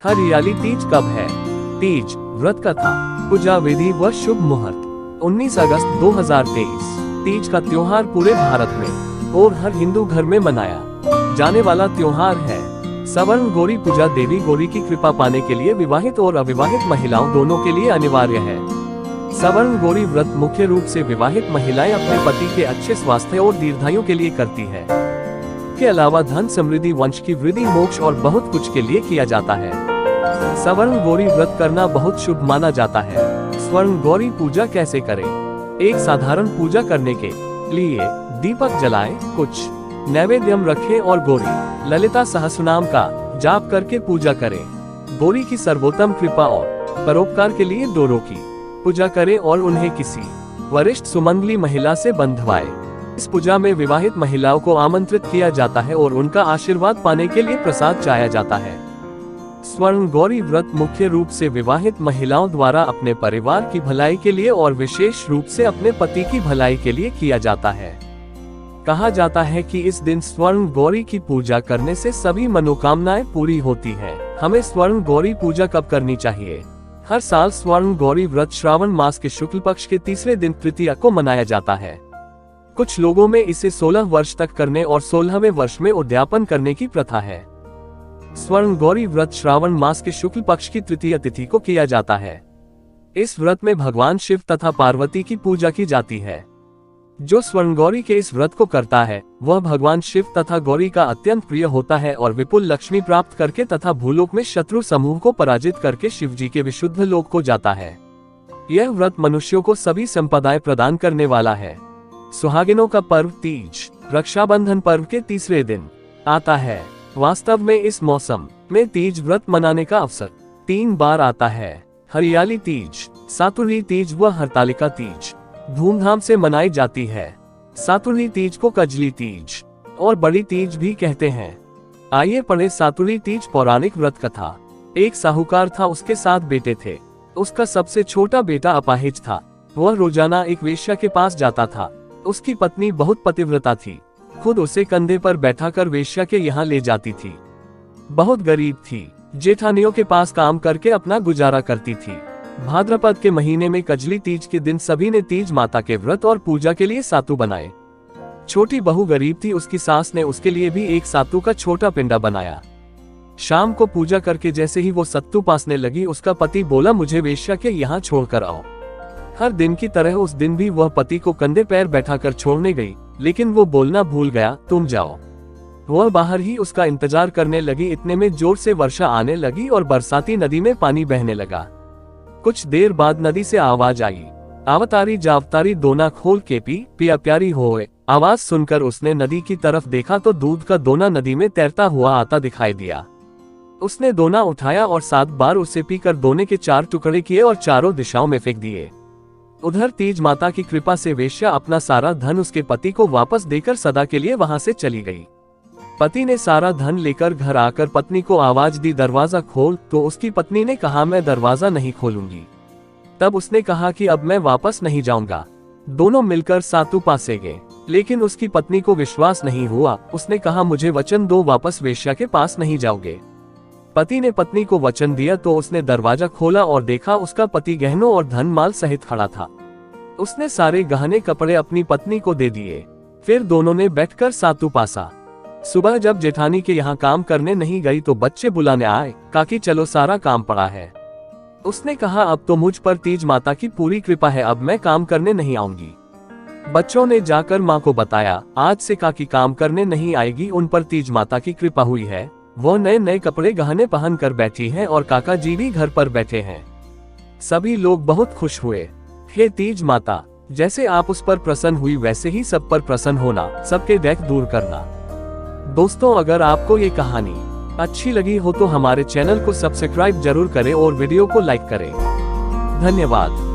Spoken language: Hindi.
हरियाली तीज कब है? तीज व्रत कथा, पूजा विधि व शुभ मुहूर्त। 19 अगस्त 2023। तीज का त्योहार पूरे भारत में और हर हिंदू घर में मनाया जाने वाला त्योहार है। सवर्ण गौरी पूजा देवी गौरी की कृपा पाने के लिए विवाहित और अविवाहित महिलाओं दोनों के लिए अनिवार्य है। सवर्ण गौरी व्रत मुख्य रूप से विवाहित महिलाएं अपने पति के अच्छे स्वास्थ्य और दीर्घायु के लिए करती है। के अलावा धन समृद्धि, वंश की वृद्धि, मोक्ष और बहुत कुछ के लिए किया जाता है। सवर्ण गौरी व्रत करना बहुत शुभ माना जाता है। स्वर्ण गौरी पूजा कैसे करें? एक साधारण पूजा करने के लिए दीपक जलाएं, कुछ नैवेद्यम रखें और गौरी ललिता सहस्रनाम का जाप करके पूजा करें। गौरी की सर्वोत्तम कृपा और परोपकार के लिए डोरों की पूजा करें और उन्हें किसी वरिष्ठ सुमंगली महिला से बंधवाएं। इस पूजा में विवाहित महिलाओं को आमंत्रित किया जाता है और उनका आशीर्वाद पाने के लिए प्रसाद चाया जाता है। स्वर्ण गौरी व्रत मुख्य रूप से विवाहित महिलाओं द्वारा अपने परिवार की भलाई के लिए और विशेष रूप से अपने पति की भलाई के लिए किया जाता है। कहा जाता है कि इस दिन स्वर्ण गौरी की पूजा करने से सभी मनोकामनाएं पूरी होती हैं। हमें स्वर्ण गौरी पूजा कब करनी चाहिए? हर साल स्वर्ण गौरी व्रत श्रावण मास के शुक्ल पक्ष के तीसरे दिन तृतीया को मनाया जाता है। कुछ लोगों में इसे 16 वर्ष तक करने और 16वें वर्ष में उद्यापन करने की प्रथा है। स्वर्ण गौरी व्रत श्रावण मास के शुक्ल पक्ष की तृतीय तिथि को किया जाता है। इस व्रत में भगवान शिव तथा पार्वती की पूजा की जाती है। जो स्वर्ण गौरी के इस व्रत को करता है वह भगवान शिव तथा गौरी का अत्यंत प्रिय होता है और विपुल लक्ष्मी प्राप्त करके तथा भूलोक में शत्रु समूह को पराजित करके शिव जी के विशुद्ध लोक को जाता है। यह व्रत मनुष्यों को सभी संपदाएं प्रदान करने वाला है। सुहागिनों का पर्व तीज रक्षाबंधन पर्व के तीसरे दिन आता है। वास्तव में इस मौसम में तीज व्रत मनाने का अवसर 3 बार आता है। हरियाली तीज, सातुरी तीज व हरतालिका तीज धूमधाम से मनाई जाती है। सातुरी तीज को कजली तीज और बड़ी तीज भी कहते हैं। आइए पढ़े सातुरी तीज पौराणिक व्रत कथा। एक साहूकार था, उसके 7 बेटे थे। उसका सबसे छोटा बेटा अपाहिज था। वह रोजाना एक वेश्या के पास जाता था। उसकी पत्नी बहुत पतिव्रता थी, खुद उसे कंधे पर बैठाकर वेश्या के यहाँ ले जाती थी। बहुत गरीब थी, जेठानियों के पास काम करके अपना गुजारा करती थी। भाद्रपद के महीने में कजली तीज के दिन सभी ने तीज माता के व्रत और पूजा के लिए सातु बनाए। छोटी बहू गरीब थी, उसकी सास ने उसके लिए भी एक सातु का छोटा पिंडा बनाया। शाम को पूजा करके जैसे ही वो सत्तू पासने लगी, उसका पति बोला, मुझे वेश्या के यहाँ छोड़कर आओ। हर दिन की तरह उस दिन भी वह पति को कंधे पैर बैठाकर छोड़ने गई, लेकिन वो बोलना भूल गया, तुम जाओ। वह बाहर ही उसका इंतजार करने लगी। इतने में जोर से वर्षा आने लगी और बरसाती नदी में पानी बहने लगा। कुछ देर बाद नदी से आवाज आई, आवतारी जावतारी दोना खोल के पी, पिया प्यारी होए। आवाज सुनकर उसने नदी की तरफ देखा तो दूध का दोना नदी में तैरता हुआ आता दिखाई दिया। उसने दोना उठाया और 7 बार उसे पीकर दोने के 4 टुकड़े किए और चारों दिशाओं में फेंक दिए। उधर तीज माता की कृपा से वेश्या अपना सारा धन उसके पति को वापस देकर सदा के लिए वहां से चली गई। पति ने सारा धन लेकर घर आकर पत्नी को आवाज दी, दरवाजा खोल। तो उसकी पत्नी ने कहा, मैं दरवाजा नहीं खोलूंगी। तब उसने कहा कि अब मैं वापस नहीं जाऊंगा। दोनों मिलकर सातु पासे गए, लेकिन उसकी पत्नी को विश्वास नहीं हुआ। उसने कहा, मुझे वचन दो, वापस वेश्या के पास नहीं जाओगे। पति ने पत्नी को वचन दिया तो उसने दरवाजा खोला और देखा उसका पति गहनों और धन माल सहित खड़ा था। उसने सारे गहने कपड़े अपनी पत्नी को दे दिए। फिर दोनों ने बैठकर सातु पासा। सुबह जब जेठानी के यहाँ काम करने नहीं गई तो बच्चे बुलाने आए, काकी चलो सारा काम पड़ा है। उसने कहा, अब तो मुझ पर तीज माता की पूरी कृपा है, अब मैं काम करने नहीं आऊंगी। बच्चों ने जाकर माँ को बताया, आज से काकी काम करने नहीं आएगी, उन पर तीज माता की कृपा हुई है। वो नए नए कपड़े गहने पहन कर बैठी है और काका जी भी घर पर बैठे हैं। सभी लोग बहुत खुश हुए। हे तीज माता, जैसे आप उस पर प्रसन्न हुई वैसे ही सब पर प्रसन्न होना, सबके दुख दूर करना। दोस्तों, अगर आपको ये कहानी अच्छी लगी हो तो हमारे चैनल को सब्सक्राइब जरूर करें और वीडियो को लाइक करें। धन्यवाद।